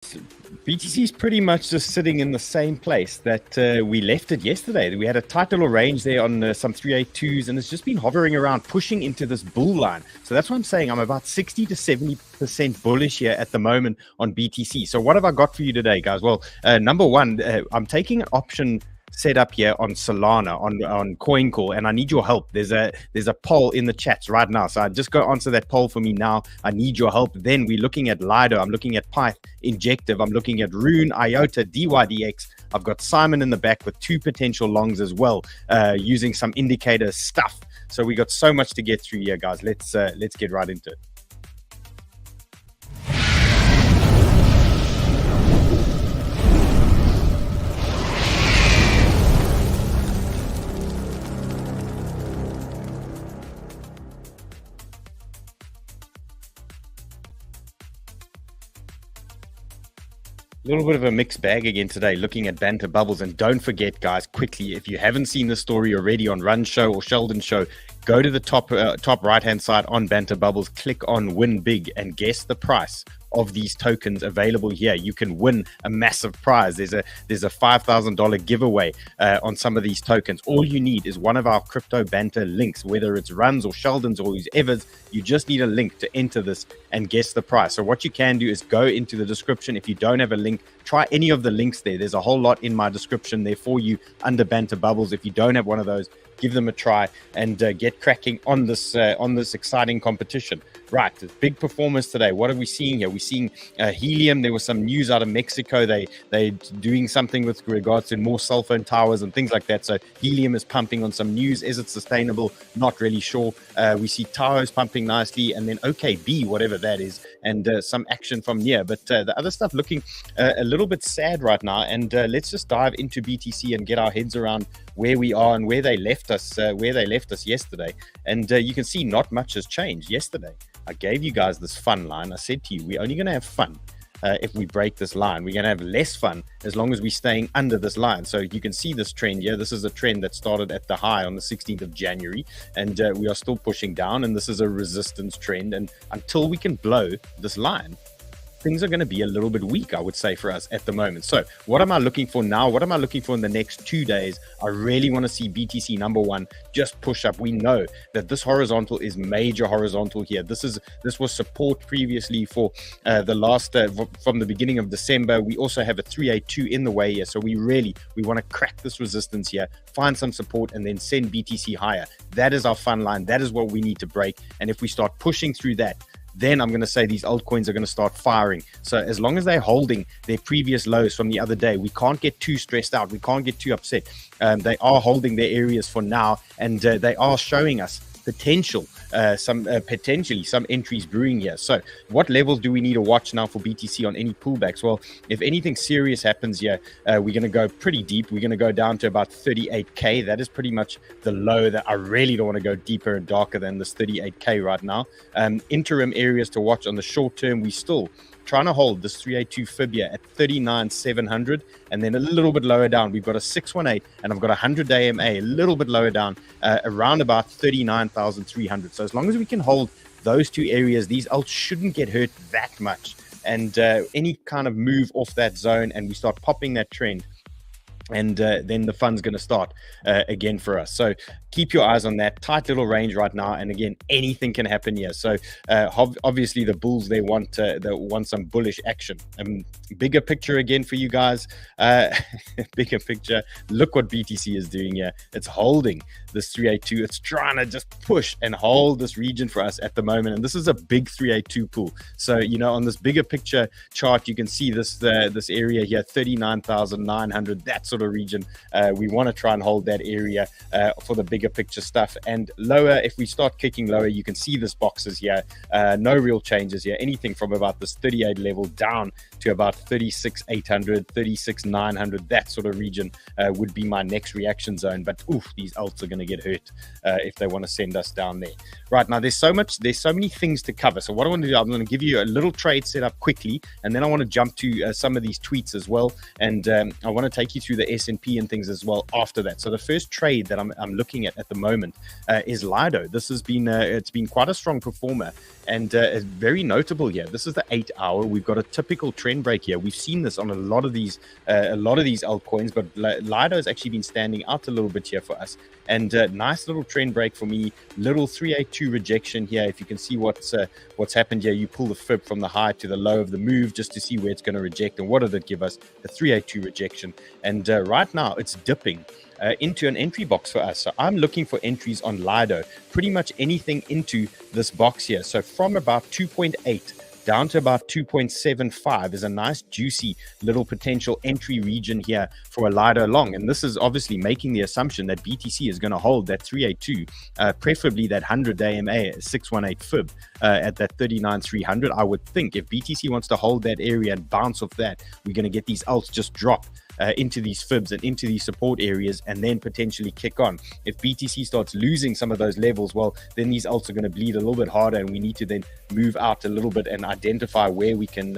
BTC is pretty much just sitting in the same place that we left it yesterday. We had a tight little range there on some 382s, and it's just been hovering around, pushing into this bull line. So that's what I'm saying. I'm about 60 to 70% bullish here at the moment on BTC. So what have I got for you today, guys? Well, number one, I'm taking an option set up here on Solana on Coincall, and I need your help. There's a poll in the chats right now, so just go answer that poll for me now. I need your help. Then we're looking at Lido, I'm looking at Pyth, Injective, I'm looking at Rune, IOTA, DYDX. I've got Simon in the back with 2 potential longs as well, using some indicator stuff. So we got so much to get through here, guys. Let's get right into it. A little bit of a mixed bag again today, looking at Banter bubbles. And don't forget, guys, quickly, if you haven't seen the story already on Run Show or Sheldon Show, go to the top right hand side on Banter bubbles, click on Win Big, and guess the price of these tokens available here. You can win a massive prize. There's a $5,000 giveaway on some of these tokens. All you need is one of our crypto Banter links, whether it's Runs or Sheldon's or whoever's. You just need a link to enter this and guess the price. So what you can do is go into the description. If you don't have a link, try any of the links there. There's a whole lot in my description there for you under Banter bubbles. If you don't have one of those, give them a try and get cracking on this exciting competition. Right, big performance today. What are we seeing here? We're seeing helium. There was some news out of Mexico. They're doing something with regards to more cell phone towers and things like that. So helium is pumping on some news. Is it sustainable? Not really sure. We see towers pumping nicely, and then OKB, whatever that is, and some action from here. But the other stuff looking a little bit sad right now. And let's just dive into BTC and get our heads around where we are and where they left us yesterday. And you can see not much has changed yesterday. I gave you guys this fun line. I said to you, we're only going to have fun if we break this line. We're going to have less fun as long as we're staying under this line. So you can see this trend here. This is a trend that started at the high on the 16th of January, and we are still pushing down, and this is a resistance trend. And until we can blow this line, things are going to be a little bit weak, I would say, for us at the moment. So what am I looking for now? What am I looking for in the next 2 days? I really want to see BTC number one just push up. We know that this horizontal is major horizontal here. This was support previously for the last from the beginning of December. We also have a 382 in the way here. So we want to crack this resistance here, find some support, and then send BTC higher. That is our fun line. That is what we need to break. And if we start pushing through that, then I'm going to say these altcoins are going to start firing. So as long as they're holding their previous lows from the other day, we can't get too stressed out. We can't get too upset. They are holding their areas for now, and they are showing us potentially some entries brewing here. So what levels do we need to watch now for BTC on any pullbacks? Well, if anything serious happens here, we're going to go pretty deep. We're going to go down to about 38k. That is pretty much the low that I really don't want to go deeper and darker than this 38k right now. Interim areas to watch on the short term, we still trying to hold this 382 fib here at 39,700, and then a little bit lower down we've got a 618, and I've got a 100-day MA a little bit lower down around about 39,300. So as long as we can hold those two areas, these alts shouldn't get hurt that much. And any kind of move off that zone and we start popping that trend, and then the fun's going to start again for us. So keep your eyes on that tight little range right now. And again, anything can happen here. So obviously the bulls, they want some bullish action. Bigger picture again for you guys. Bigger picture. Look what BTC is doing here. It's holding this 382. It's trying to just push and hold this region for us at the moment. And this is a big 382 pool. So, you know, on this bigger picture chart, you can see this area here, 39,900, that sort of region. We want to try and hold that area for the bigger picture stuff. And lower, if we start kicking lower, you can see this boxes here. No real changes here. Anything from about this 38 level down to about 36,800, 36,900, that sort of region would be my next reaction zone. But oof, these alts are going to get hurt if they want to send us down there. Right now, there's so many things to cover. So what I want to do, I'm going to give you a little trade setup quickly, and then I want to jump to some of these tweets as well. And I want to take you through the the S&P and things as well after that. So the first trade that I'm looking at the moment is 𝗧𝗨. This has been it's been quite a strong performer, and it's very notable here. This is the 8 hour. We've got a typical trend break here. We've seen this on a lot of these altcoins, but 𝗧𝗨 has actually been standing out a little bit here for us. And nice little trend break for me. Little 382 rejection here. If you can see what's happened here, you pull the fib from the high to the low of the move just to see where it's going to reject. And what did it give us? A 382 rejection. And right now it's dipping into an entry box for us. So I'm looking for entries on 𝗧𝗨, pretty much anything into this box here. So from about 2.8 down to about 2.75 is a nice juicy little potential entry region here for a 𝗧𝗨 long. And this is obviously making the assumption that BTC is going to hold that 382, preferably that 100-day MA 618 fib at that 39,300. I would think if BTC wants to hold that area and bounce off that, we're going to get these alts just drop into these fibs and into these support areas, and then potentially kick on. If BTC starts losing some of those levels, well, then these alts are going to bleed a little bit harder, and we need to then move out a little bit and identify where we can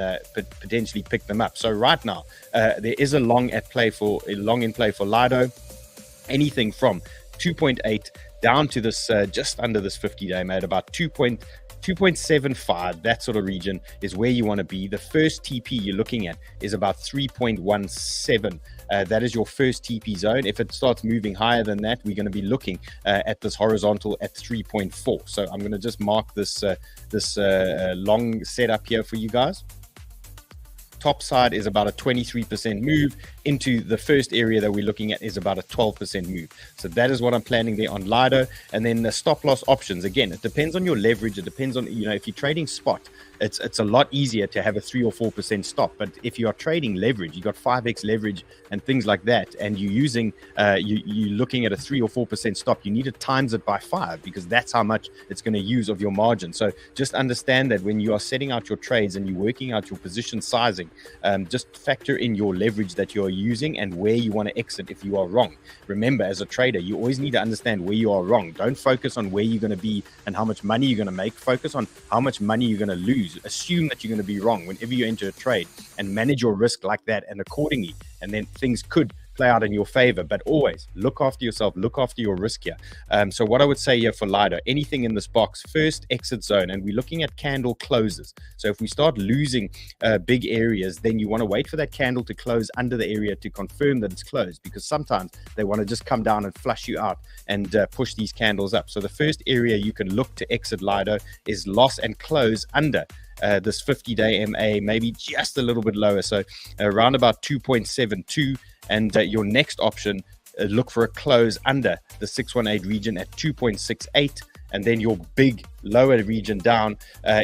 potentially pick them up. So right now, there is a long in play for 𝗧𝗨. Anything from 2.8 down to this just under this 50-day at about 2.75, that sort of region is where you want to be. The first TP you're looking at is about 3.17. That is your first TP zone. If it starts moving higher than that, we're going to be looking at this horizontal at 3.4. So I'm going to just mark this long setup here for you guys. Top side is about a 23% move. Into the first area that we're looking at is about a 12% move. So that is what I'm planning there on 𝗧𝗨. And then the stop loss options, again, it depends on your leverage. It depends on, if you're trading spot, it's a lot easier to have a 3 or 4% stop. But if you are trading leverage, you got 5x leverage and things like that, and you're using you're looking at a 3 or 4% stop, you need to times it by 5, because that's how much it's going to use of your margin. So just understand that when you are setting out your trades and you're working out your position sizing, just factor in your leverage that you're using and where you want to exit if you are wrong. Remember, as a trader, you always need to understand where you are wrong. Don't focus on where you're going to be and how much money you're going to make. Focus on how much money you're going to lose. Assume that you're going to be wrong whenever you enter a trade, and manage your risk like that and accordingly, and then things could play out in your favor. But always look after yourself, look after your risk here. So what I would say here for 𝗧𝗨, anything in this box, first exit zone, and we're looking at candle closes. So if we start losing big areas, then you want to wait for that candle to close under the area to confirm that it's closed, because sometimes they want to just come down and flush you out and push these candles up. So the first area you can look to exit 𝗧𝗨 is loss and close under this 50-day MA, maybe just a little bit lower, so around about 2.72. And your next option, look for a close under the 618 region at 2.68. And then your big lower region down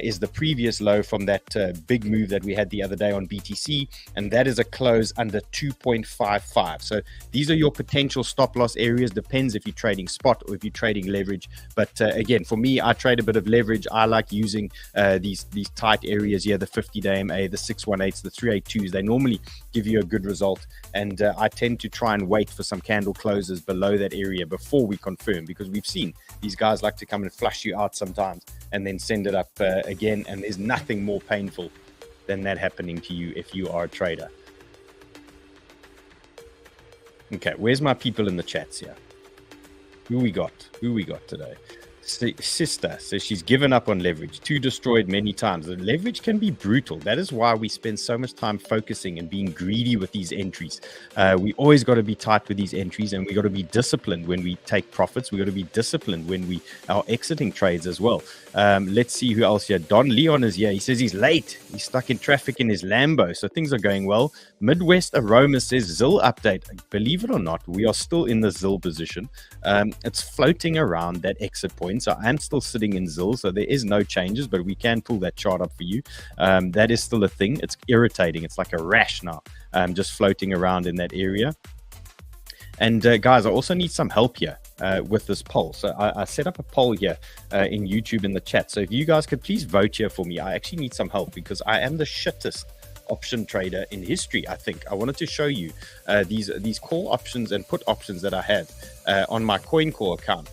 is the previous low from that big move that we had the other day on BTC, and that is a close under 2.55. So these are your potential stop loss areas. Depends if you're trading spot or if you're trading leverage. But again, for me, I trade a bit of leverage. I like using these tight areas here, the 50-day MA, the 618s, the 382s. They normally give you a good result, and I tend to try and wait for some candle closes below that area before we confirm, because we've seen these guys like to come and flush you out sometimes and then send it up again, and there's nothing more painful than that happening to you if you are a trader. Okay, where's my people in the chats here? Who we got today? Sister says she's given up on leverage, too destroyed many times. The leverage can be brutal. That is why we spend so much time focusing and being greedy with these entries. We always got to be tight with these entries, and we got to be disciplined when we take profits. We got to be disciplined when we are exiting trades as well. Let's see who else here. Don Leon is here. He says he's late. He's stuck in traffic in his Lambo, so things are going well. Midwest Aroma says 𝗧𝗪 update. Believe it or not, we are still in the 𝗧𝗪 position. It's floating around that exit point. So I'm still sitting in 𝗧𝗪, so there is no changes, but we can pull that chart up for you. That is still a thing. It's irritating. It's like a rash now, just floating around in that area. And guys, I also need some help here with this poll. So I set up a poll here in YouTube in the chat. So if you guys could please vote here for me. I actually need some help because I am the shittest option trader in history. I think I wanted to show you these call options and put options that I have on my Coincall account.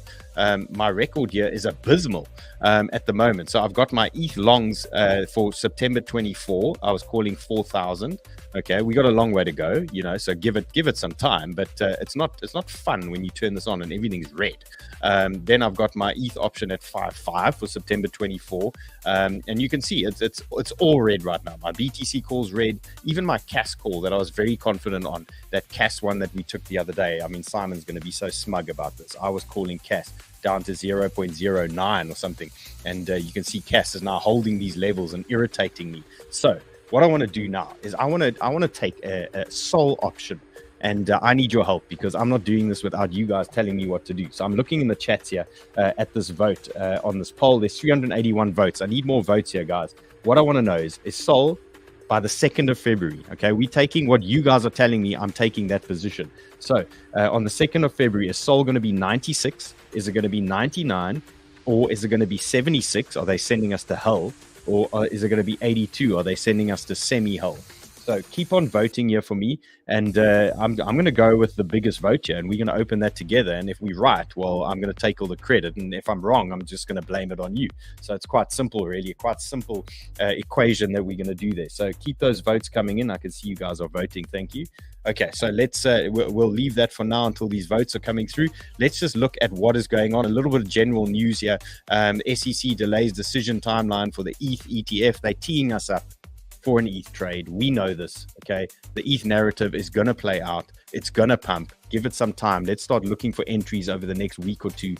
my record here is abysmal at the moment. So I've got my ETH longs for September 24. I was calling 4,000. Okay, we got a long way to go, you know, so give it some time. But it's not fun when you turn this on and everything's red. Then I've got my ETH option at 5.5 for September 24, and you can see it's all red right now. My BTC call's red. Even my CAS call that I was very confident on, that CAS one that we took the other day. I mean, Simon's going to be so smug about this. I was calling CAS down to 0.09 or something, and you can see CAS is now holding these levels and irritating me. So what I want to do now is I want to take a SOL option, and I need your help because I'm not doing this without you guys telling me what to do. So I'm looking in the chats here at this vote on this poll. There's 381 votes. I need more votes here, guys. What I want to know is SOL by the 2nd of February. Okay, we're taking what you guys are telling me. I'm taking that position. So on the 2nd of February, is SOL going to be 96? Is it going to be 99? Or is it going to be 76? Are they sending us to hell? Or is it going to be 82? Are they sending us to semi-hell? So keep on voting here for me, and I'm going to go with the biggest vote here, and we're going to open that together. And if we're right, well, I'm going to take all the credit, and if I'm wrong, I'm just going to blame it on you. So it's quite simple, really, a quite simple equation that we're going to do there. So keep those votes coming in. I can see you guys are voting. Thank you. Okay, so let's we'll leave that for now until these votes are coming through. Let's just look at what is going on. A little bit of general news here. SEC delays decision timeline for the ETH ETF. They're teeing us up for an ETH trade. We know this, okay? The ETH narrative is going to play out. It's going to pump. Give it some time. Let's start looking for entries over the next week or two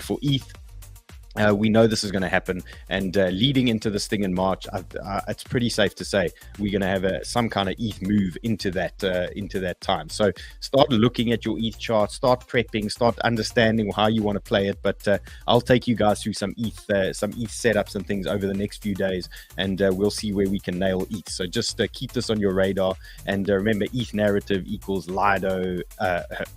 for ETH. We know this is going to happen, and leading into this thing in March, it's pretty safe to say we're going to have some kind of ETH move into that time. So start looking at your ETH chart, start prepping, start understanding how you want to play it. But I'll take you guys through some ETH setups and things over the next few days, and we'll see where we can nail ETH. So just keep this on your radar, and remember, ETH narrative equals Lido,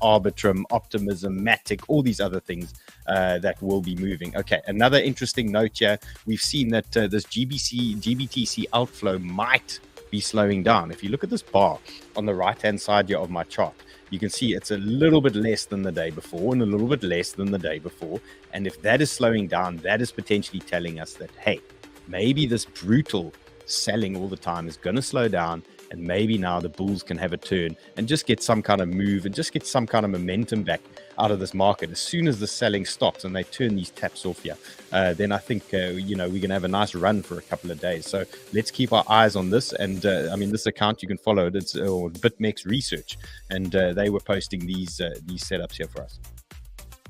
Arbitrum, Optimism, Matic, all these other things that will be moving. Okay. Another interesting note here, we've seen that this GBTC outflow might be slowing down. If you look at this bar on the right-hand side here of my chart, you can see it's a little bit less than the day before and a little bit less than the day before. And if that is slowing down, that is potentially telling us that, hey, maybe this brutal selling all the time is going to slow down, and maybe now the bulls can have a turn and just get some kind of move and just get some kind of momentum back out of this market. As soon as the selling stops and they turn these taps off here, then I think we're gonna have a nice run for a couple of days. So let's keep our eyes on this. And I mean, this account, you can follow it. It's BitMEX Research, and they were posting these setups here for us.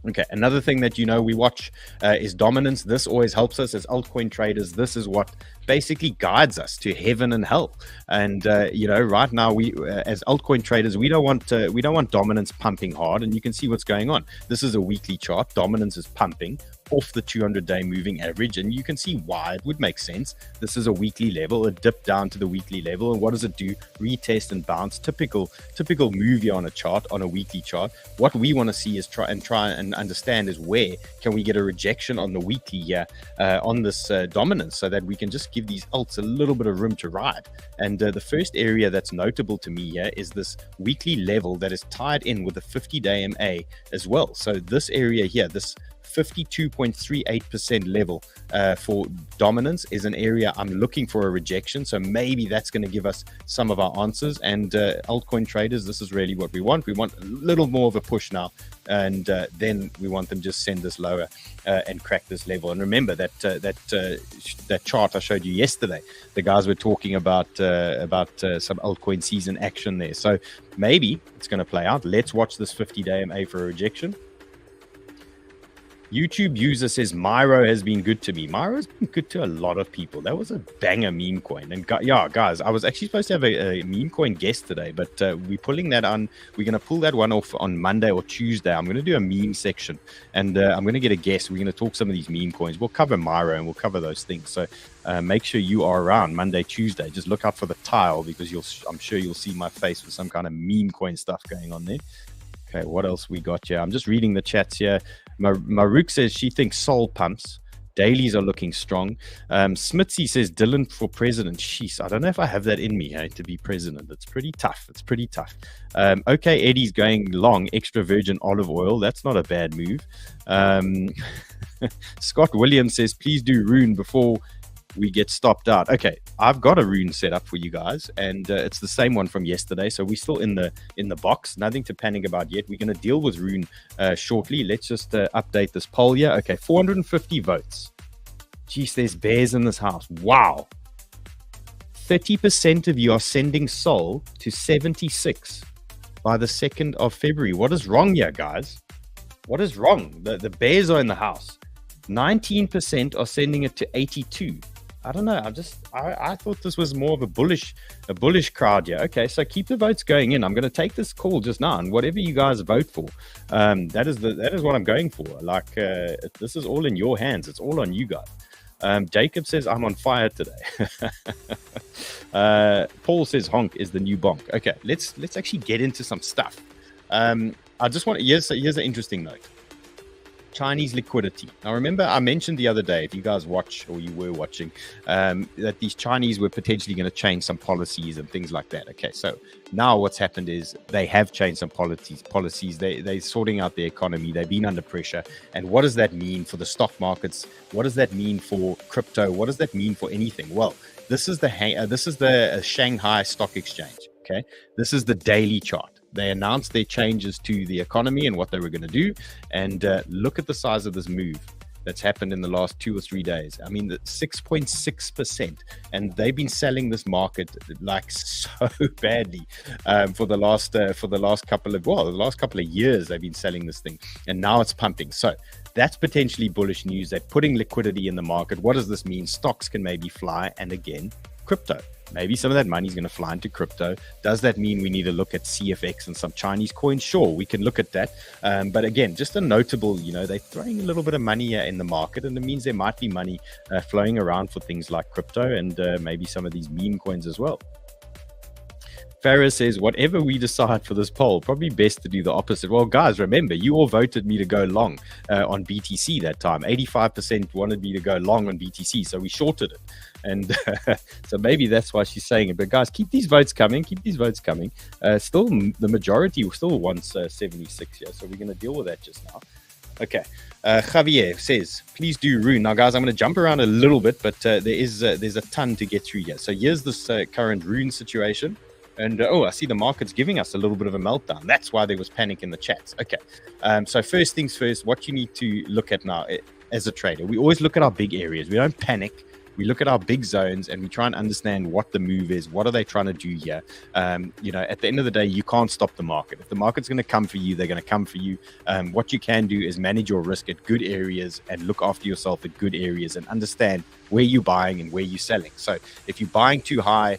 Okay, another thing that we watch is dominance. This always helps us as altcoin traders. This is what basically guides us to heaven and hell. And right now, we as altcoin traders, we don't want dominance pumping hard. And you can see what's going on. This is a weekly chart. Dominance is pumping off the 200-day moving average, and you can see why it would make sense. This is a weekly level, a dip down to the weekly level, and what does it do? Retest and bounce. Typical movie on a chart, on a weekly chart. What we want to see is try and understand is where can we get a rejection on the weekly here on this dominance, so that we can just give these alts a little bit of room to ride. And the first area that's notable to me here is this weekly level that is tied in with the 50-day MA as well. So this area here, this 52.38% level for dominance is an area I'm looking for a rejection. So maybe that's going to give us some of our answers. And altcoin traders, this is really what we want. We want a little more of a push now, and then we want them just send this lower and crack this level. And remember that chart I showed you yesterday. The guys were talking about some altcoin season action there. So maybe it's going to play out. Let's watch this 50-day MA for a rejection. YouTube user says Myro has been good to me. Myro's been good to a lot of people. That was a banger meme coin. And yeah, guys, I was actually supposed to have a meme coin guest today, but we're pulling that on. We're going to pull that one off on Monday or Tuesday. I'm going to do a meme section, and I'm going to get a guest. We're going to talk some of these meme coins. We'll cover Myro and we'll cover those things. So make sure you are around Monday, Tuesday. Just look out for the tile, because I'm sure you'll see my face with some kind of meme coin stuff going on there. Okay, what else we got here? I'm just reading the chats here. Maruk says she thinks SOL pumps. Dailies are looking strong. 𝗪𝗔𝘀𝘁 says Dylan for president. Sheesh, I don't know if I have that in me, hey, to be president. It's pretty tough. It's pretty tough. Okay, Eddie's going long, extra virgin olive oil. That's not a bad move. Scott Williams says, please do rune before we get stopped out. Okay, I've got a rune set up for you guys, and it's the same one from yesterday, so we're still in the box. Nothing to panic about yet. We're going to deal with rune shortly. Let's just update this poll here. Okay, 450 votes. Jeez, there's bears in this house. Wow. 30% of you are sending soul to 76 by the 2nd of February. What is wrong here, guys? What is wrong? The bears are in the house. 19% are sending it to 82. I don't know. I thought this was more of a bullish crowd here. Okay, so keep the votes going in. I'm going to take this call just now, and whatever you guys vote for, that is what I'm going for. Like, this is all in your hands. It's all on you guys. Jacob says I'm on fire today. Paul says honk is the new bonk. Okay, let's actually get into some stuff. I just want here's an interesting note. Chinese liquidity. Now, remember, I mentioned the other day, if you guys watch or you were watching, that these Chinese were potentially going to change some policies and things like that. Okay, so now what's happened is they have changed some policies. They're sorting out the economy. They've been under pressure. And what does that mean for the stock markets? What does that mean for crypto? What does that mean for anything? Well, this is the Shanghai Stock Exchange. Okay, this is the daily chart. They announced their changes to the economy and what they were going to do. And look at the size of this move that's happened in the last 2 or 3 days. I mean, 6.6%. And they've been selling this market like so badly for the last couple of years. They've been selling this thing, and now it's pumping. So that's potentially bullish news. They're putting liquidity in the market. What does this mean? Stocks can maybe fly, and again, crypto. Maybe some of that money is going to fly into crypto. Does that mean we need to look at CFX and some Chinese coins? Sure, we can look at that. But again, just a notable, they're throwing a little bit of money in the market, and it means there might be money flowing around for things like crypto and maybe some of these meme coins as well. Farah says, whatever we decide for this poll, probably best to do the opposite. Well, guys, remember, you all voted me to go long on BTC that time. 85% wanted me to go long on BTC, so we shorted it. And so maybe that's why she's saying it. But guys, keep these votes coming. Keep these votes coming. Still, the majority still wants 76 here, so we're going to deal with that just now. Okay. Javier says, please do rune. Now, guys, I'm going to jump around a little bit, but there's a ton to get through here. So here's this current rune situation. And, I see the market's giving us a little bit of a meltdown. That's why there was panic in the chats. Okay. So first things first, what you need to look at now as a trader, we always look at our big areas. We don't panic. We look at our big zones and we try and understand what the move is. What are they trying to do here? At the end of the day, you can't stop the market. If the market's going to come for you, they're going to come for you. What you can do is manage your risk at good areas and look after yourself at good areas and understand where you're buying and where you're selling. So if you're buying too high,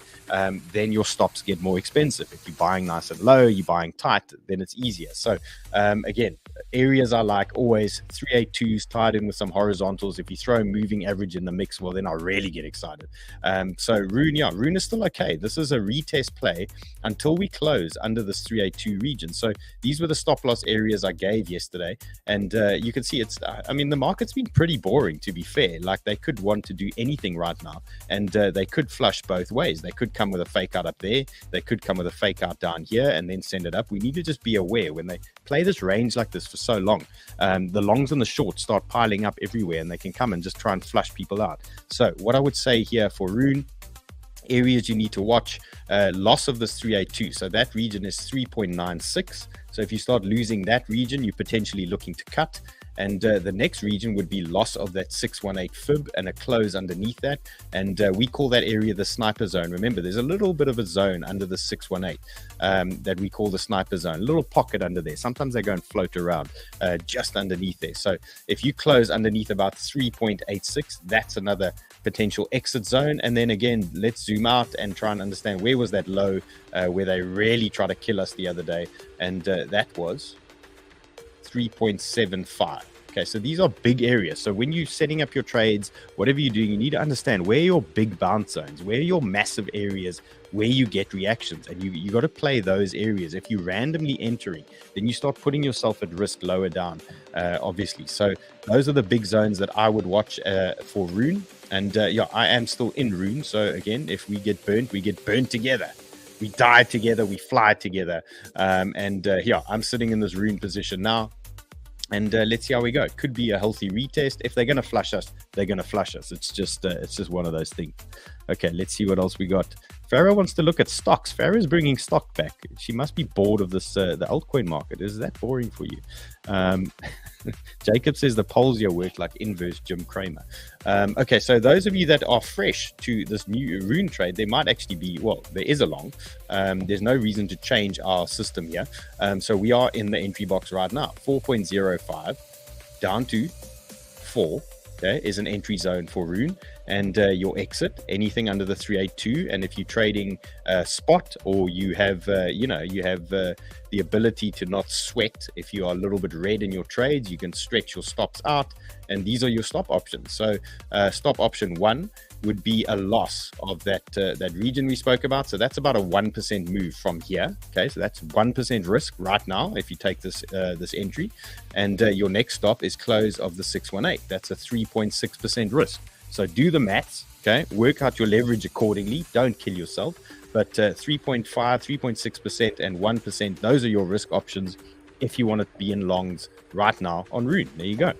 then your stops get more expensive. If you're buying nice and low, you're buying tight, then it's easier. So again, areas are like always 382s tied in with some horizontals. If you throw a moving average in the mix, well, then I really get excited. So rune is still okay. This is a retest play until we close under this 382 region. So these were the stop loss areas I gave yesterday. And you can see the market's been pretty boring, to be fair. Like, they could want to do anything right now, and they could flush both ways. They could come with a fake out up there. They could come with a fake out down here and then send it up. We need to just be aware when they play this range like this for so long. The longs and the shorts start piling up everywhere, and they can come and just try and flush people out. So what I would say here for rune, areas you need to watch, loss of this 382. So that region is 3.96. So if you start losing that region, you're potentially looking to cut. And the next region would be loss of that 618 fib and a close underneath that. And we call that area the sniper zone. Remember, there's a little bit of a zone under the 618 that we call the sniper zone, a little pocket under there. Sometimes they go and float around just underneath there. So if you close underneath about 3.86, that's another potential exit zone. And then again, let's zoom out and try and understand where was that low where they really tried to kill us the other day. And that was 3.75. Okay, so these are big areas. So when you're setting up your trades, whatever you're doing, you need to understand where are your big bounce zones, where are your massive areas, where you get reactions, and you got to play those areas. If you're randomly entering, then you start putting yourself at risk lower down, obviously. So those are the big zones that I would watch for Rune. And yeah, I am still in Rune. So again, if we get burnt together. We die together, we fly together. Yeah, I'm sitting in this Rune position now. And let's see how we go. It could be a healthy retest. If they're going to flush us, they're going to flush us. It's just one of those things. Okay, let's see what else we got. Farah wants to look at stocks. Farah's bringing stock back. She must be bored of this the altcoin market. Is that boring for you? Jacob says the polls here work like inverse Jim Cramer. Okay, so those of you that are fresh to this new Rune trade, there might actually be, well, there is a long. There's no reason to change our system here. So we are in the entry box right now. 4.05 down to 4. Okay, is an entry zone for Rune, and your exit anything under the 382. And if you're trading spot, or you have the ability to not sweat, if you are a little bit red in your trades, you can stretch your stops out, and these are your stop options. So stop option 1 would be a loss of that region we spoke about. So that's about a 1% move from here. Okay, so that's 1% risk right now if you take this this entry, and your next stop is close of the 618. That's a 3.6% risk. So do the maths. Okay, work out your leverage accordingly. Don't kill yourself. But 3.5, 3.6%, and 1%. Those are your risk options if you want to be in longs right now on Rune. There you go.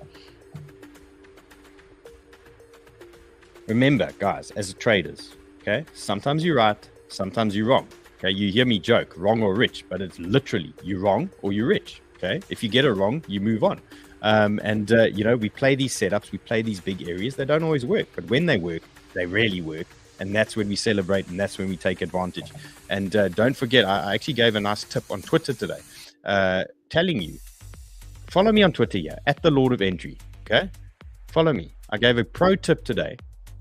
Remember, guys, as traders, okay, sometimes you're right, sometimes you're wrong. Okay, you hear me joke, wrong or rich, but it's literally you're wrong or you're rich. Okay, if you get it wrong, you move on. You know, we play these setups, we play these big areas. They don't always work, but when they work, they really work. And that's when we celebrate, and that's when we take advantage. And don't forget, I actually gave a nice tip on Twitter today, telling you, follow me on Twitter here, at the Lord of Entry. Okay, follow me. I gave a pro tip today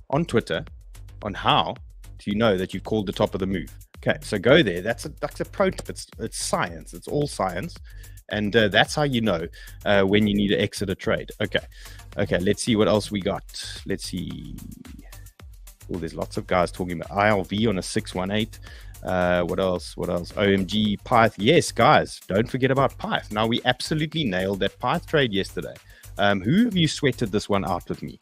on Twitter on how do you know that you've called the top of the move. Okay, so go there. That's a pro tip. It's science. It's all science, and that's how you know when you need to exit a trade. Okay, let's see what else we got. Let's see. Oh, there's lots of guys talking about ILV on a 618. What else? OMG, Pyth. Yes, guys, don't forget about Pyth. Now, we absolutely nailed that Pyth trade yesterday. Who of you sweated this one out with me?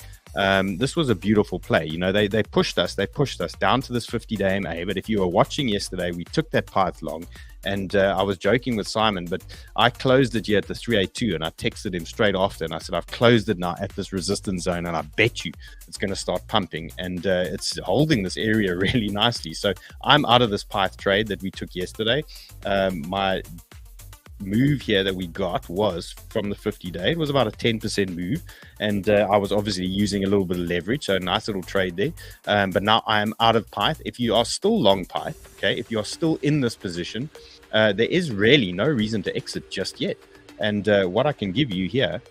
This was a beautiful play. You know, they pushed us down to this 50-day MA. But if you were watching yesterday, we took that Pyth long, and I was joking with Simon, but I closed it here at the 382, and I texted him straight after, and I said, I've closed it now at this resistance zone, and I bet you it's going to start pumping, and it's holding this area really nicely. So I'm out of this Pyth trade that we took yesterday. My move here that we got was from the 50-day. It was about a 10% move, and I was obviously using a little bit of leverage, so a nice little trade there. But now I am out of Pyth. If you are still long Pyth, okay, if you are still in this position, there is really no reason to exit just yet. And what I can give you here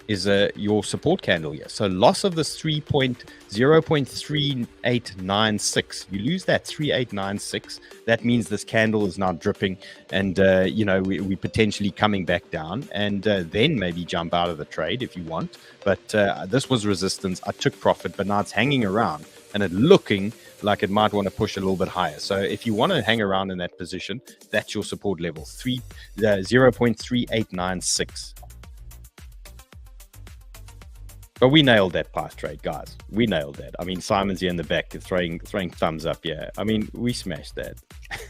is your support candle here. So loss of this 0.3896. You lose that 3896. That means this candle is now dripping, and you know, we potentially coming back down, and then maybe jump out of the trade if you want. But this was resistance. I took profit, but now it's hanging around, and it's looking like it might want to push a little bit higher. So if you want to hang around in that position, that's your support level, 0.3896. But we nailed that Pyth trade, guys. We nailed that. I mean, Simon's here in the back throwing thumbs up. Yeah, I mean, we smashed that.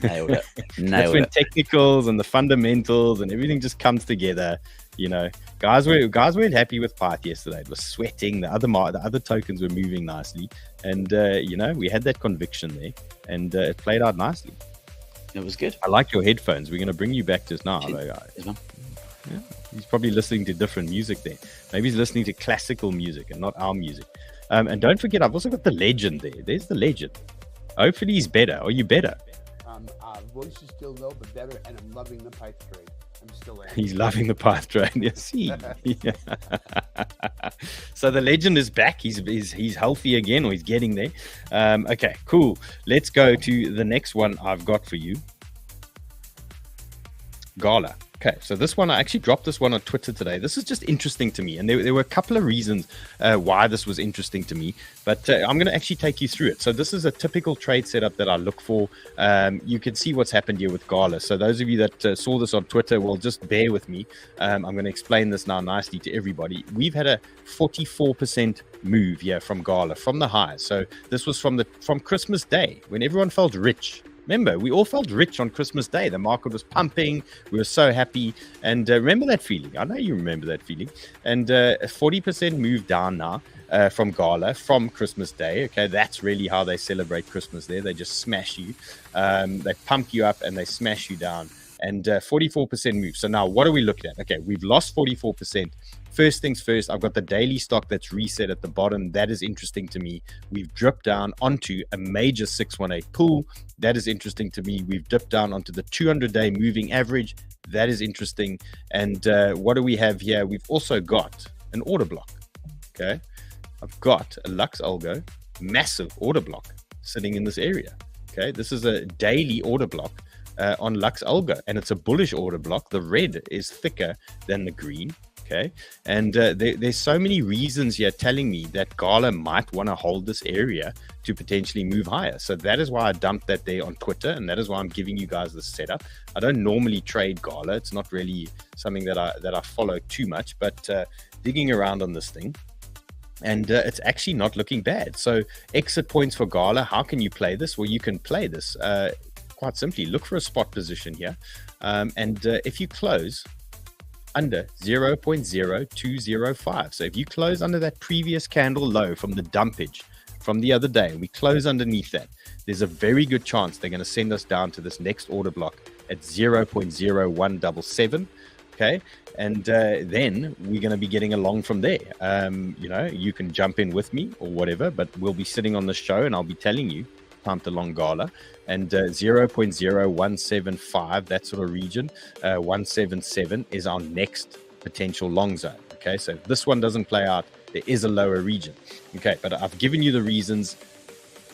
Nailed it. That's when technicals and the fundamentals and everything just comes together. You know, guys weren't happy with Pyth yesterday. It was sweating. The other tokens were moving nicely, and you know, we had that conviction there, and it played out nicely. It was good. I like your headphones. We're going to bring you back just now, though, guys. Yeah, he's probably listening to different music there. Maybe he's listening to classical music and not our music. And don't forget, I've also got the legend there. There's the legend. Hopefully he's better. Are you better? Voice is still low, but better, and I'm loving the Pyth trade. I'm still there. He's loving the Pyth trade. Yes, yeah. So the legend is back. He's healthy again, or he's getting there. Okay, cool. Let's go to the next one I've got for you. Gala. Okay, so this one, I actually dropped this one on Twitter today. This is just interesting to me, and there were a couple of reasons why this was interesting to me, but I'm going to actually take you through it. So this is a typical trade setup that I look for. You can see what's happened here with 𝗛𝗓. So those of you that saw this on Twitter, well, just bear with me. I'm going to explain this now nicely to everybody. We've had a 44% move here from 𝗛𝗓, from the highs. So this was from Christmas Day, when everyone felt rich. Remember, we all felt rich on Christmas Day. The market was pumping. We were so happy. And remember that feeling. I know you remember that feeling. And a 40% move down now from 𝗛𝗓, from Christmas Day. Okay, that's really how they celebrate Christmas there. They just smash you. They pump you up and they smash you down. And 44% move. So now what are we looking at? Okay, we've lost 44%. First things first, I've got the daily stock that's reset at the bottom. That is interesting to me. We've dripped down onto a major 618 pool. That is interesting to me. We've dipped down onto the 200-day moving average. That is interesting. And what do we have here? We've also got an order block. Okay, I've got a 𝗧𝗥𝗘𝗍 massive order block sitting in this area. Okay, this is a daily order block on 𝗧𝗥𝗘𝗍, and it's a bullish order block. The red is thicker than the green. Okay, and there's so many reasons here telling me that 𝗛𝗓 might want to hold this area to potentially move higher. So that is why I dumped that there on Twitter, and that is why I'm giving you guys this setup. I don't normally trade 𝗛𝗓. It's not really something that I follow too much, but digging around on this thing, and it's actually not looking bad. So exit points for 𝗛𝗓. How can you play this? Well, you can play this quite simply. Look for a spot position here, and if you close under 0.0205. So if you close under that previous candle low from the dumpage from the other day, we close underneath that, there's a very good chance they're going to send us down to this next order block at 0.0177. Okay, and then we're going to be getting along from there. You know, you can jump in with me or whatever, but we'll be sitting on the show and I'll be telling you pumped along 𝗛𝗓, and 0.0175, that sort of region, 177 is our next potential long zone. Okay, so if this one doesn't play out, there is a lower region. Okay, but I've given you the reasons.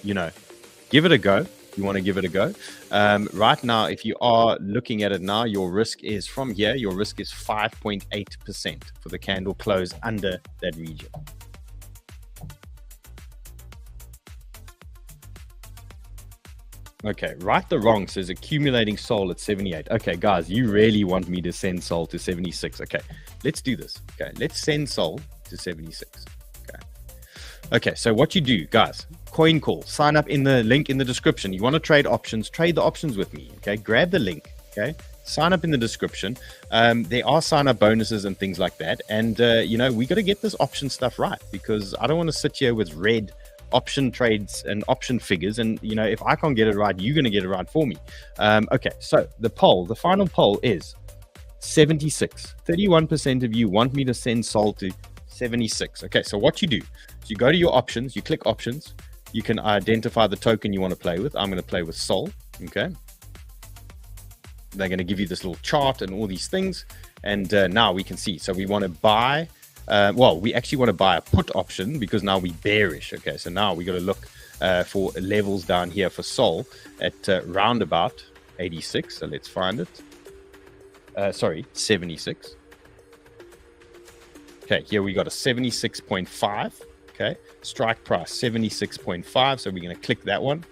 You know, give it a go. You want to give it a go. Right now, if you are looking at it now, your risk is from here, your risk is 5.8% for the candle close under that region. Okay, right the wrong says accumulating SOL at 78. Okay, guys, you really want me to send SOL to 76. Okay, let's do this. Okay, let's send SOL to 76. Okay, so what you do, guys, Coincall, sign up in the link in the description. You want to trade options, trade the options with me. Okay, grab the link. Okay, sign up in the description. There are sign up bonuses and things like that. And, you know, we got to get this option stuff right, because I don't want to sit here with red option trades and option figures, and you know, if I can't get it right, you're going to get it right for me. Okay, so the final poll is 76. 31% of you want me to send SOL to 76. Okay, so what you do is you go to your options, you click options, you can identify the token you want to play with. I'm going to play with SOL. Okay, they're going to give you this little chart and all these things, and now we can see. So we want to buy we actually want to buy a put option, because now we bearish. Okay, so now we got to look for levels down here for SOL at round about 86. So let's find it. 76. Okay, here we got a 76.5. Okay, strike price 76.5. So we're going to click that one.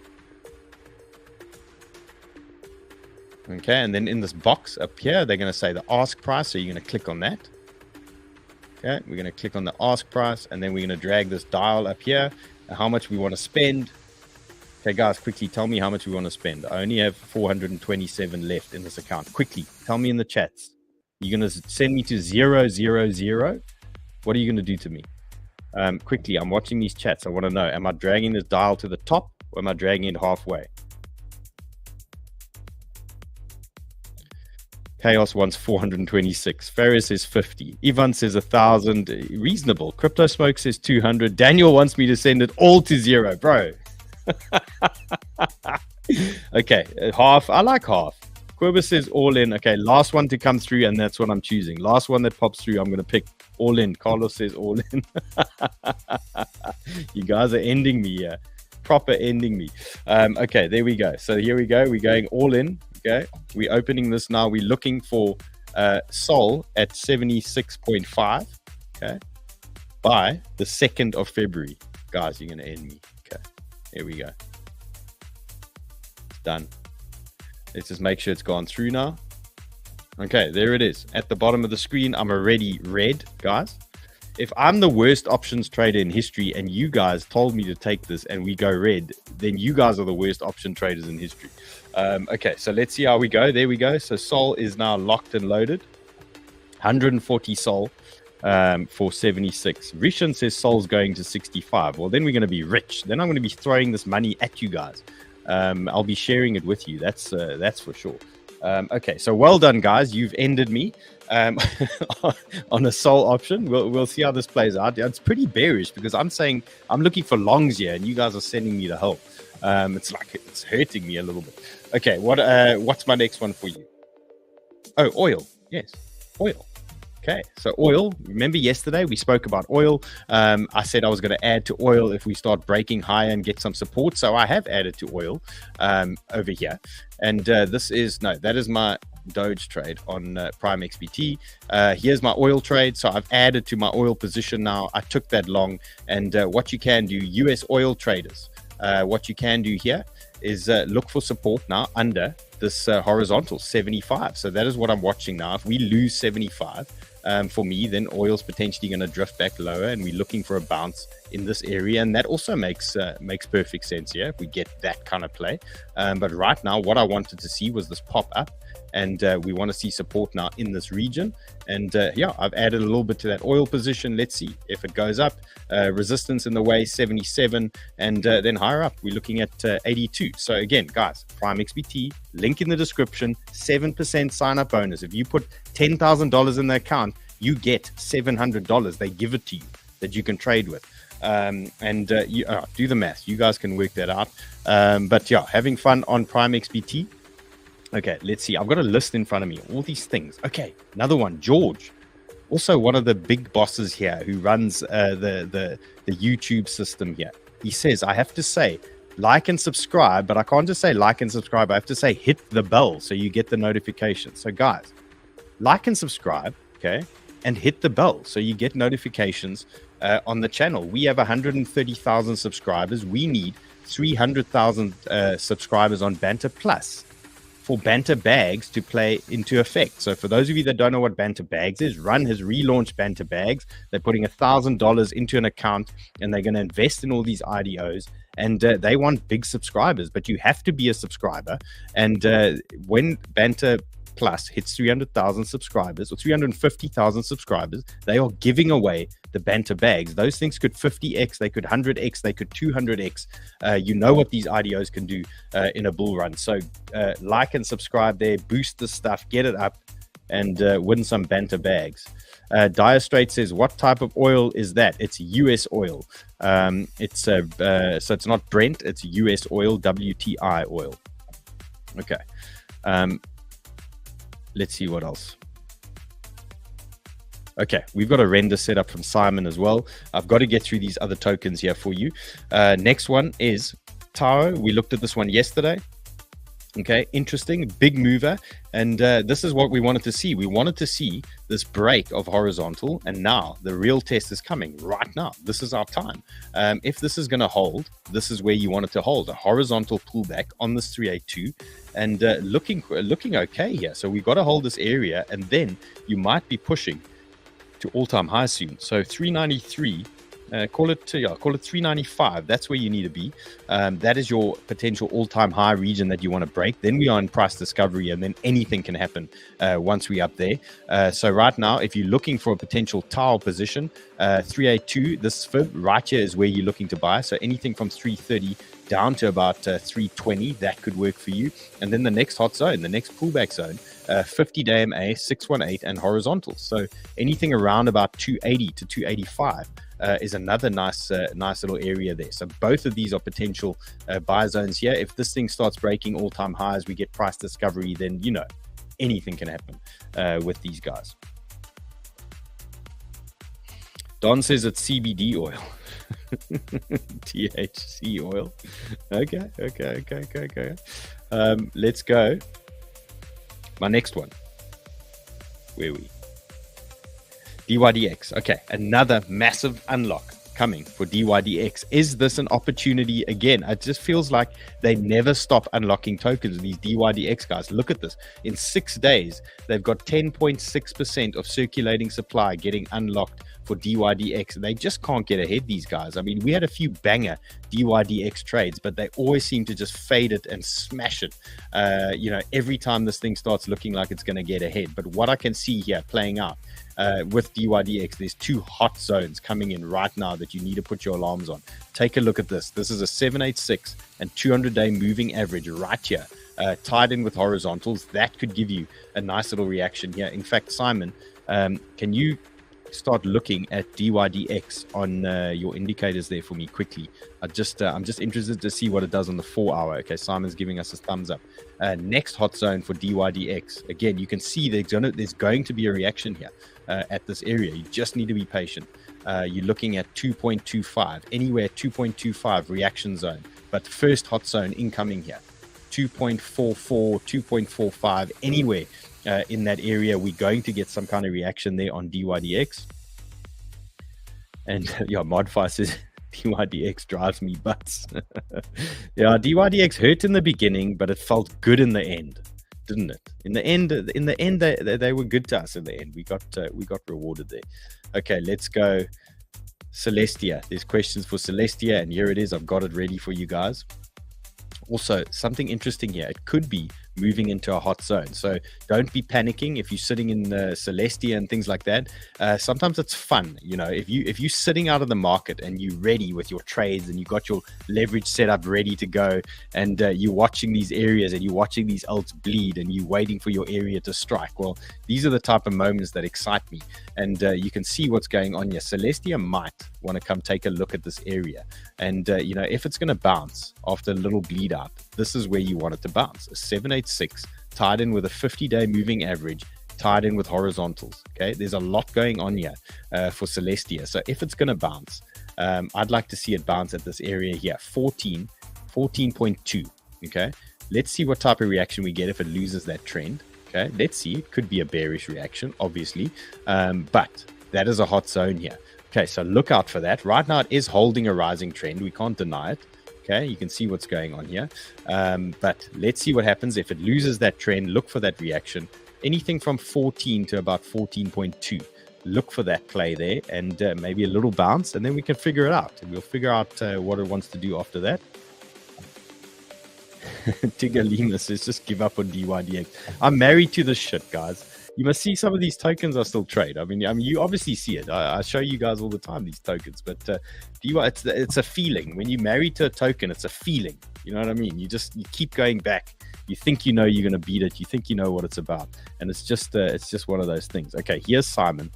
Okay, and then in this box up here, they're going to say the ask price. So you're going to click on that. Okay, we're going to click on the ask price, and then we're going to drag this dial up here, how much we want to spend. Okay, guys, quickly tell me how much we want to spend. I only have 427 left in this account. Quickly, tell me in the chats. You're going to send me to 000. What are you going to do to me? Quickly, I'm watching these chats. I want to know, am I dragging this dial to the top, or am I dragging it halfway? Chaos wants 426. Ferris says 50. Ivan says 1,000. Reasonable. Crypto Smoke says 200. Daniel wants me to send it all to 0, bro. Okay, half. I like half. Quiver says all in. Okay, last one to come through, and that's what I'm choosing. Last one that pops through, I'm going to pick all in. Carlos says all in. You guys are ending me here. Proper ending me. Okay, there we go. So here we go. We're going all in. Okay, we're opening this now. We're looking for Sol at 76.5. Okay. By the 2nd of February. Guys, you're going to end me. Okay. Here we go. It's done. Let's just make sure it's gone through now. Okay, there it is. At the bottom of the screen, I'm already red, guys. If I'm the worst options trader in history and you guys told me to take this and we go red, then you guys are the worst option traders in history. Okay, so let's see how we go. There we go. So Sol is now locked and loaded. 140 Sol for 76. Rishan says Sol's going to 65. Well, then we're going to be rich. Then I'm going to be throwing this money at you guys. I'll be sharing it with you. That's for sure. Okay, so well done, guys. You've ended me on a Sol option. We'll see how this plays out. It's pretty bearish because I'm saying I'm looking for longs here, and you guys are sending me to hell. It's like it's hurting me a little bit. Okay, what's my next one for you? Oh, oil. Yes, oil. Okay, so oil. Remember yesterday we spoke about oil. I said I was going to add to oil if we start breaking higher and get some support. So I have added to oil over here. And that is my Doge trade on Prime XBT. Here's my oil trade. So I've added to my oil position now. I took that long. And what you can do, US oil traders, what you can do here is look for support now under this horizontal 75. So that is what I'm watching now. If we lose 75, for me, then oil's potentially going to drift back lower, and we're looking for a bounce in this area, and that also makes perfect sense here if we get that kind of play. But right now, what I wanted to see was this pop up, and we want to see support now in this region. And yeah, I've added a little bit to that oil position. Let's see if it goes up. Resistance in the way 77, and then higher up we're looking at 82. So again, guys, Prime XBT, link in the description, 7% sign up bonus. If you put $10,000 in the account, you get $700. They give it to you that you can trade with. You do the math. You guys can work that out. But yeah, having fun on Prime XBT. Okay, let's see. I've got a list in front of me. All these things. Okay, another one. George, also one of the big bosses here who runs the YouTube system here. He says, I have to say, like and subscribe, but I can't just say like and subscribe. I have to say hit the bell so you get the notification. So guys, like and subscribe, okay, and hit the bell so you get notifications on the channel. We have 130,000 subscribers. We need 300,000 subscribers on Banter Plus for Banter Bags to play into effect. So for those of you that don't know what Banter Bags is, Run has relaunched Banter Bags. They're putting $1,000 into an account, and they're going to invest in all these IDOs, and they want big subscribers, but you have to be a subscriber. And when Banter Plus hits 300,000 subscribers or 350,000 subscribers, they are giving away the Banter Bags. Those things could 50x, they could 100x, they could 200x. You know what these IDOs can do in a bull run. So like and subscribe there, boost the stuff, get it up, and win some Banter Bags. Dire Straits says, what type of oil is that? It's US oil. So it's not Brent, it's US oil, WTI oil. Okay. Let's see what else. Okay, we've got a render set up from Simon as well. I've got to get through these other tokens here for you. Next one is 𝗤𝗏. We looked at this one yesterday. Okay, interesting, big mover. And this is what we wanted to see. We wanted to see this break of horizontal, and now the real test is coming right now. This is our time. If this is going to hold, this is where you want it to hold, a horizontal pullback on this 382, and looking okay here. So we've got to hold this area, and then you might be pushing to all-time high soon. So 393. Call it 395. That's where you need to be. That is your potential all-time high region that you want to break. Then we are in price discovery, and then anything can happen once we're up there. So right now, if you're looking for a potential 𝗤𝗏 position, 382, this fib right here is where you're looking to buy. So anything from 330 down to about 320, that could work for you. And then the next hot zone, the next pullback zone, 50-day MA, 618, and horizontal. So anything around about 280 to 285 is another nice little area there. So both of these are potential buy zones here. If this thing starts breaking all-time highs, we get price discovery, then you know anything can happen with these guys. Don says it's CBD oil. THC oil. Okay. Let's go. My next one. Where are we? DYDX. Okay, another massive unlock coming for DYDX. Is this an opportunity again? It just feels like they never stop unlocking tokens, these DYDX guys. Look at this. In 6 days, they've got 10.6% of circulating supply getting unlocked for DYDX. They just can't get ahead, these guys. I mean, we had a few banger DYDX trades, but they always seem to just fade it and smash it, every time this thing starts looking like it's going to get ahead. But what I can see here playing out with DYDX, there's 2 hot zones coming in right now that you need to put your alarms on. Take a look at this. This is a 786 and 200-day moving average right here, tied in with horizontals. That could give you a nice little reaction here. In fact, Simon, can you start looking at DYDX on your indicators there for me quickly? I'm just interested to see what it does on the 4 hour. Okay, Simon's giving us a thumbs up. Next hot zone for DYDX. Again, you can see there's going to be a reaction here at this area. You just need to be patient. You're looking at 2.25, anywhere 2.25 reaction zone. But first hot zone incoming here, 2.44, 2.45, anywhere in that area, we're going to get some kind of reaction there on DYDX. And yeah, Modfi says DYDX drives me butts. Yeah, DYDX hurt in the beginning, but it felt good in the end, didn't it? In the end, they were good to us. In the end, we got rewarded there. Okay, let's go. Celestia. There's questions for Celestia, and here it is. I've got it ready for you guys. Also, something interesting here. It could be moving into a hot zone, so don't be panicking if you're sitting in Celestia and things like that. Sometimes it's fun, if you're sitting out of the market and you're ready with your trades and you got your leverage set up ready to go, and you're watching these areas and you're watching these alts bleed and you're waiting for your area to strike. Well, these are the type of moments that excite me, and you can see what's going on here. Celestia might want to come take a look at this area, and if it's going to bounce after a little bleed out, this is where you want it to bounce. A 786 tied in with a 50-day moving average, tied in with horizontals. Okay, there's a lot going on here for Celestia. So if it's going to bounce, I'd like to see it bounce at this area here, 14.2. Okay, let's see what type of reaction we get if it loses that trend. Okay, let's see. It could be a bearish reaction, obviously, but that is a hot zone here. Okay, so look out for that. Right now, it is holding a rising trend. We can't deny it. Okay, you can see what's going on here. But let's see what happens if it loses that trend. Look for that reaction. Anything from 14 to about 14.2. Look for that play there, and maybe a little bounce, and then we can figure it out. And we'll figure out what it wants to do after that. Tiggalina says, just give up on DYDX. I'm married to this shit, guys. You must see some of these tokens I still trade. I mean, you obviously see it. I show you guys all the time these tokens, but it's a feeling. When you're married to a token, it's a feeling. You know what I mean? You keep going back. You think you're going to beat it. You think you know what it's about, and it's just one of those things. Okay, here's Simon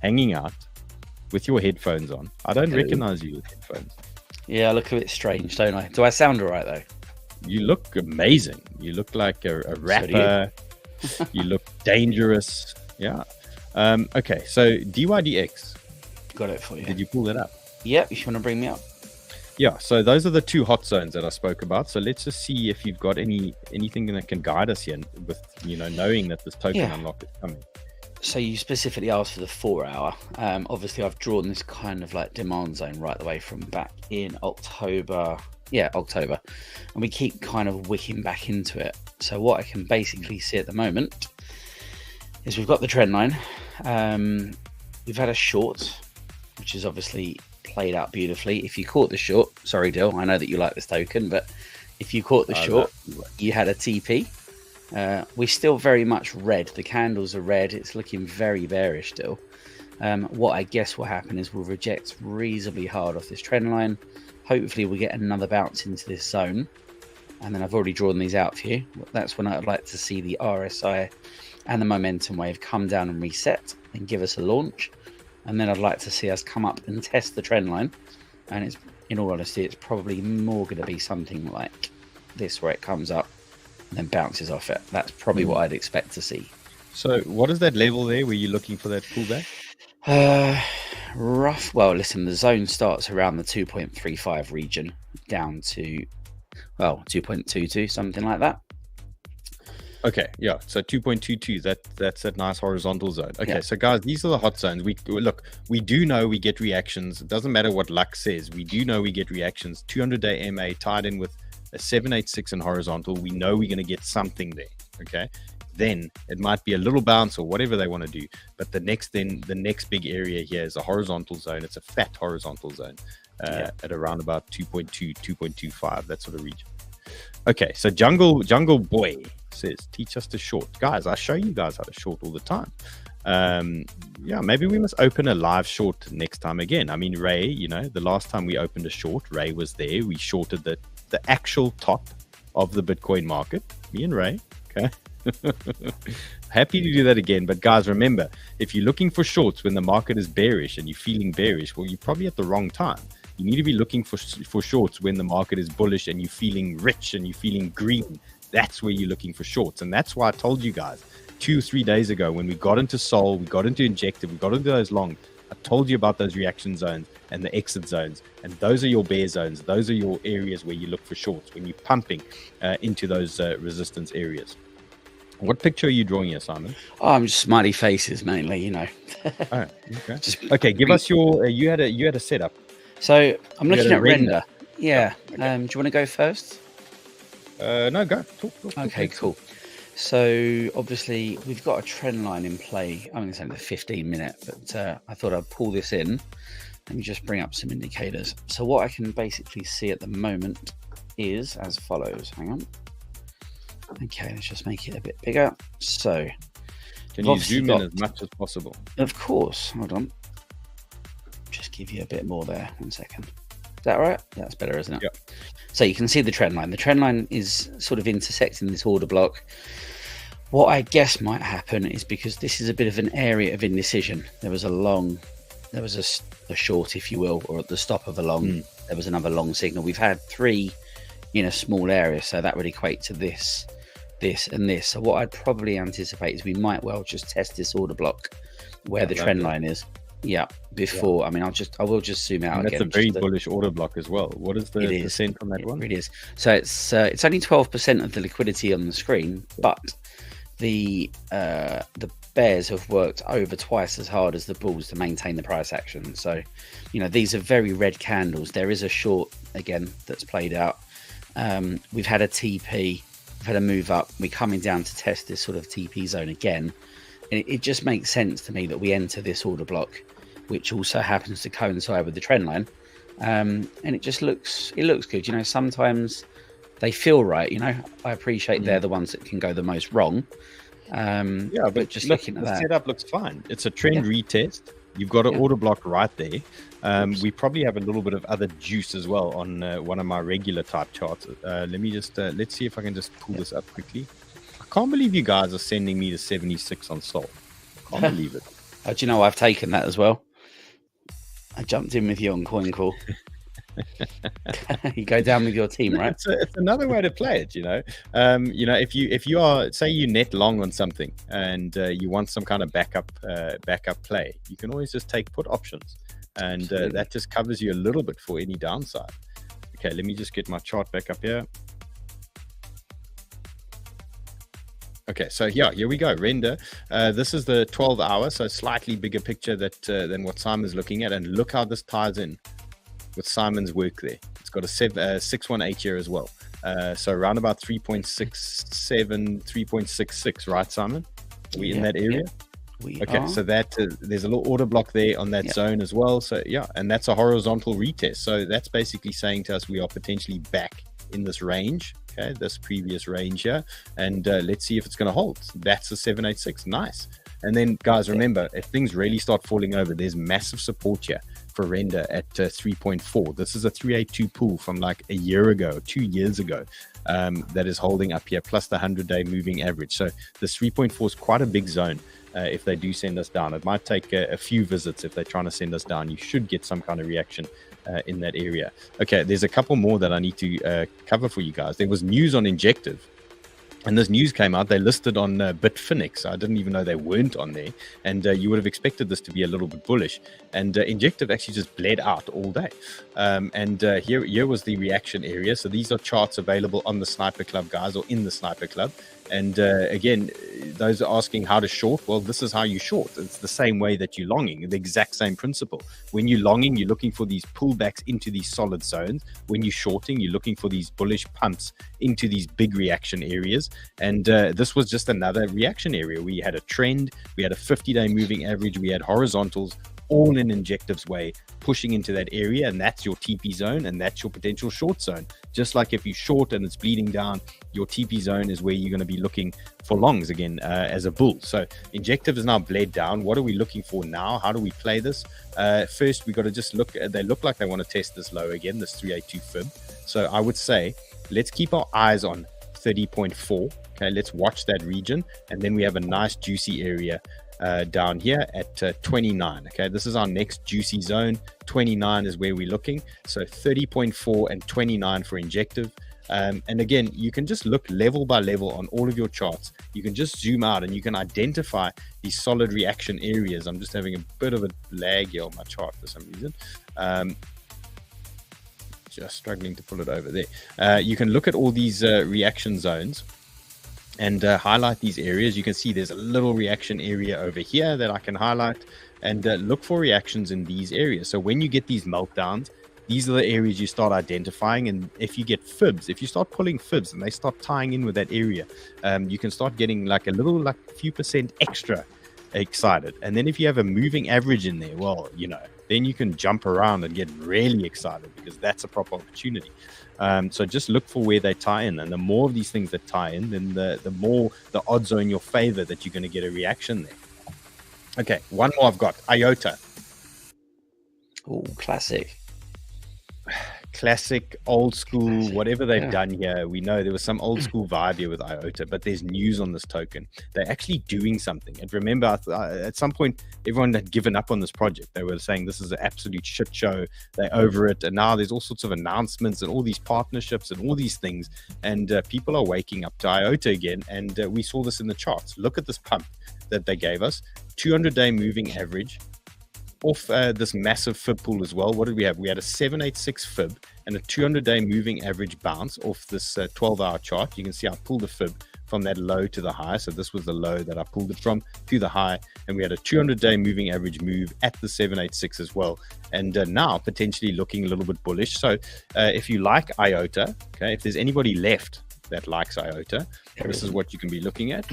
hanging out with your headphones on. I don't recognize you with headphones. Yeah, I look a bit strange, don't I? Do I sound all right though? You look amazing. You look like a rapper. So you look dangerous. Yeah. Okay, so DYDX. Got it for you. Did you pull that up? Yeah, you want to bring me up? Yeah, so those are the 2 hot zones that I spoke about. So let's just see if you've got anything that can guide us here with, knowing that this token unlock is coming. So you specifically asked for the 4 hour. Obviously, I've drawn this kind of like demand zone right the way from back in October. Yeah, October. And we keep kind of wicking back into it. So what I can basically see at the moment is we've got the trend line. We've had a short, which is obviously played out beautifully. If you caught the short, sorry, Dill, I know that you like this token, but if you caught the short, you had a TP. We're still very much red. The candles are red. It's looking very bearish still. What I guess will happen is we'll reject reasonably hard off this trend line. Hopefully we'll get another bounce into this zone. And then I've already drawn these out for you. That's when I'd like to see the RSI and the momentum wave come down and reset and give us a launch. And then I'd like to see us come up and test the trend line. And it's, in all honesty, it's probably more going to be something like this, where it comes up and then bounces off it. That's probably what I'd expect to see. So what is that level there where you're looking for that pullback? Rough. Well, listen, the zone starts around the 2.35 region down to, well, 2.22, something like that. Okay, yeah. So 2.22. That's that nice horizontal zone. Okay, Yeah. so guys, these are the hot zones. We look. We do know we get reactions. It doesn't matter what luck says. We do know we get reactions. 200-day MA tied in with a 786 and horizontal. We know we're going to get something there. Okay. Then it might be a little bounce or whatever they want to do. But the next big area here is a horizontal zone. It's a fat horizontal zone at around about 2.2, 2.25, that sort of region. Okay, so Jungle Boy says, teach us to short. Guys, I show you guys how to short all the time. Yeah, maybe we must open a live short next time again. I mean, Ray, you know, the last time we opened a short, Ray was there. We shorted the actual top of the Bitcoin market, me and Ray. Okay. Happy to do that again. But guys, remember, if you're looking for shorts when the market is bearish and you're feeling bearish, well, you're probably at the wrong time. You need to be looking for shorts when the market is bullish and you're feeling rich and you're feeling green. That's where you're looking for shorts. And that's why I told you guys 2 or 3 days ago when we got into Sol, we got into Injective, we got into those longs, I told you about those reaction zones and the exit zones. And those are your bear zones. Those are your areas where you look for shorts when you're pumping into those resistance areas. What picture are you drawing here, Simon? Oh, I'm just smiley faces mainly, you know. Oh, okay. Okay, give us your. You had a setup. So I'm looking at render. Yeah. Okay. Do you want to go first? No, go. Talk, Okay, cool. So obviously we've got a trend line in play. I mean, it's only the 15-minute, but I thought I'd pull this in. Let me just bring up some indicators. So what I can basically see at the moment is as follows. Hang on. Okay, let's just make it a bit bigger. So can you zoom in as much as possible? Of course. Hold on. Just give you a bit more there. 1 second. Is that all right? Yeah, that's better, isn't it? Yep. So you can see the trend line. The trend line is sort of intersecting this order block. What I guess might happen is because this is a bit of an area of indecision. There was a short, if you will, or at the stop of a long, there was another long signal. We've had 3 in a small area, so that would equate to this, and this. So what I'd probably anticipate is we might well just test this order block where the trend line is. Yeah, before. I mean, I will just zoom out again. That's a very bullish order block as well. What is the percent on that one? It is. So it's only 12% of the liquidity on the screen, but the bears have worked over twice as hard as the bulls to maintain the price action. So, you know, these are very red candles. There is a short again that's played out. We've had a TP, we've had a move up. We're coming down to test this sort of TP zone again. And it just makes sense to me that we enter this order block, which also happens to coincide with the trend line. And it just looks good. You know, sometimes they feel right. You know, I appreciate they're the ones that can go the most wrong. Yeah, but just looking at that, the setup looks fine. It's a trend retest. You've got an order block right there. We probably have a little bit of other juice as well on one of my regular type charts. Let me just let's see if I can just pull this up quickly. I can't believe you guys are sending me to 76 on Sol. I can't believe it. Do you know I've taken that as well? I jumped in with you on Coincall. You go down with your team, right? It's another way to play it, you know. You know, if you are, say you net long on something and you want some kind of backup play, you can always just take put options, and that just covers you a little bit for any downside. Okay, let me just get my chart back up here. Okay, so yeah, here we go. Render. This is the 12-hour, so slightly bigger picture than what Simon's looking at, and look how this ties in with Simon's work there. It's got a 618 here as well. So around about 3.67, 3.66, right, Simon? Are we in that area? We okay, are. so that there's a little order block there on that zone as well. So yeah, and that's a horizontal retest. So that's basically saying to us we are potentially back in this range. Okay, this previous range here, and let's see if it's going to hold. That's a 786. Nice. And then guys, remember, if things really start falling over, there's massive support here for render at 3.4. This is a 382 pool from like a year ago, 2 years ago, that is holding up here, plus the 100-day moving average. So this 3.4 is quite a big zone. If they do send us down, it might take a few visits. If they're trying to send us down, you should get some kind of reaction in that area. Okay, there's a couple more that I need to cover for you guys. There was news on Injective And this news came out. They listed on Bitfinex. I didn't even know they weren't on there. And you would have expected this to be a little bit bullish. And Injective actually just bled out all day. Here was the reaction area. So these are charts available on the Sniper Club, guys, or in the Sniper Club. And again, those are asking how to short. Well, this is how you short. It's the same way that you're longing, the exact same principle. When you're longing, you're looking for these pullbacks into these solid zones. When you're shorting, you're looking for these bullish pumps into these big reaction areas. And this was just another reaction area. We had a trend, we had a 50-day moving average, we had horizontals, all in Injective's way, pushing into that area, and that's your TP zone, and that's your potential short zone. Just like if you short and it's bleeding down, your TP zone is where you're going to be looking for longs again as a bull. So Injective is now bled down. What are we looking for now? How do we play this? First, we got to just look. They look like they want to test this low again, this 382 fib. So I would say let's keep our eyes on 30.4. Okay, let's watch that region, and then we have a nice juicy area down here at 29. Okay, this is our next juicy zone. 29 is where we're looking. So 30.4 and 29 for Injective. And again, you can just look level by level on all of your charts. You can just zoom out and you can identify these solid reaction areas. I'm just having a bit of a lag here on my chart for some reason. Just struggling to pull it over there. You can look at all these reaction zones and highlight these areas. You can see there's a little reaction area over here that I can highlight, and look for reactions in these areas. So when you get these meltdowns, these are the areas you start identifying. And if you get fibs, if you start pulling fibs and they start tying in with that area, you can start getting like a little, like a few percent extra excited. And then if you have a moving average in there, well, you know, then you can jump around and get really excited, because that's a proper opportunity. So just look for where they tie in, and the more of these things that tie in, then the more the odds are in your favor that you're going to get a reaction there. Okay, one more I've got, IOTA. Oh, classic. Classic, old school, whatever they've done here. We know there was some old school vibe here with IOTA, but there's news on this token. They're actually doing something. And remember, at some point, everyone had given up on this project. They were saying this is an absolute shit show. They're over it. And now there's all sorts of announcements and all these partnerships and all these things. And people are waking up to IOTA again. And we saw this in the charts. Look at this pump that they gave us. 200-day moving average off this massive fib pool as well. What did we have? We had a 786 fib and a 200-day moving average bounce off this 12-hour chart. You can see I pulled the fib from that low to the high. So this was the low that I pulled it from to the high, and we had a 200-day moving average move at the 786 as well. And now potentially looking a little bit bullish. So if you like IOTA, okay, if there's anybody left that likes IOTA, this is what you can be looking at.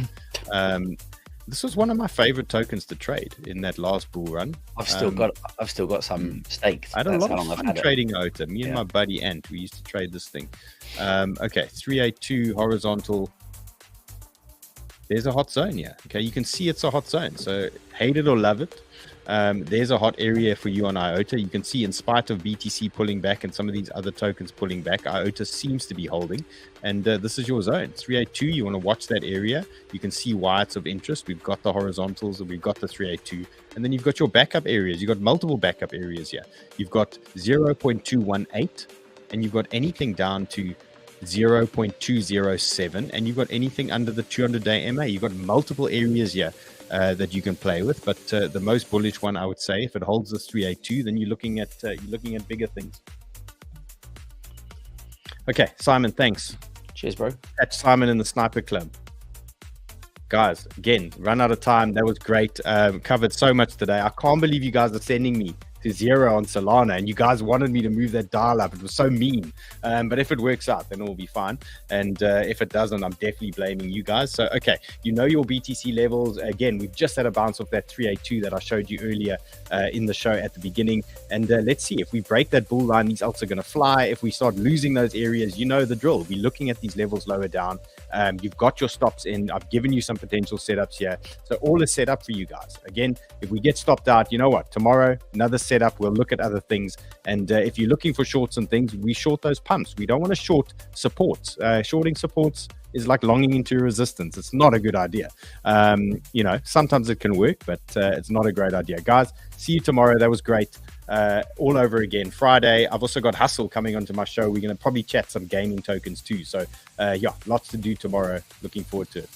This was one of my favorite tokens to trade in that last bull run. I've still got some staked. I had a lot of fun trading IOTA. Me and my buddy Ant, we used to trade this thing. Okay, 382 horizontal. There's a hot zone here. Okay, you can see it's a hot zone. So hate it or love it. There's a hot area for you on IOTA. You can see, in spite of BTC pulling back and some of these other tokens pulling back, IOTA seems to be holding. And this is your zone, 382. You want to watch that area. You can see why it's of interest. We've got the horizontals and we've got the 382. And then you've got your backup areas. You've got multiple backup areas here. You've got 0.218, and you've got anything down to 0.207, and you've got anything under the 200-day MA. You've got multiple areas here that you can play with, but the most bullish one, I would say, if it holds this 382, then you're looking at bigger things. Okay, Simon, thanks. Cheers, bro. Catch Simon in the Sniper Club. Guys, again, run out of time. That was great. Covered so much today. I can't believe you guys are sending me to 0 on Solana, and you guys wanted me to move that dial up. It was so mean, but if it works out, then it will be fine. And if it doesn't, I'm definitely blaming you guys. So okay, you know your BTC levels. Again, we've just had a bounce off that 382 that I showed you earlier in the show at the beginning, and let's see if we break that bull line. These alts are going to fly. If we start losing those areas, you know the drill. We're looking at these levels lower down. You've got your stops in. I've given you some potential setups here, so all is set up for you guys. Again, if we get stopped out, you know what, tomorrow another setup, we'll look at other things. And if you're looking for shorts and things, we short those pumps. We don't want to short supports. Shorting supports is like longing into resistance. It's not a good idea. You know, sometimes it can work, but it's not a great idea. Guys, see you tomorrow. That was great. all over again Friday. I've also got 𝗛𝗓𝗀 coming onto my show. We're going to probably chat some gaming tokens too. So yeah, lots to do tomorrow. Looking forward to it.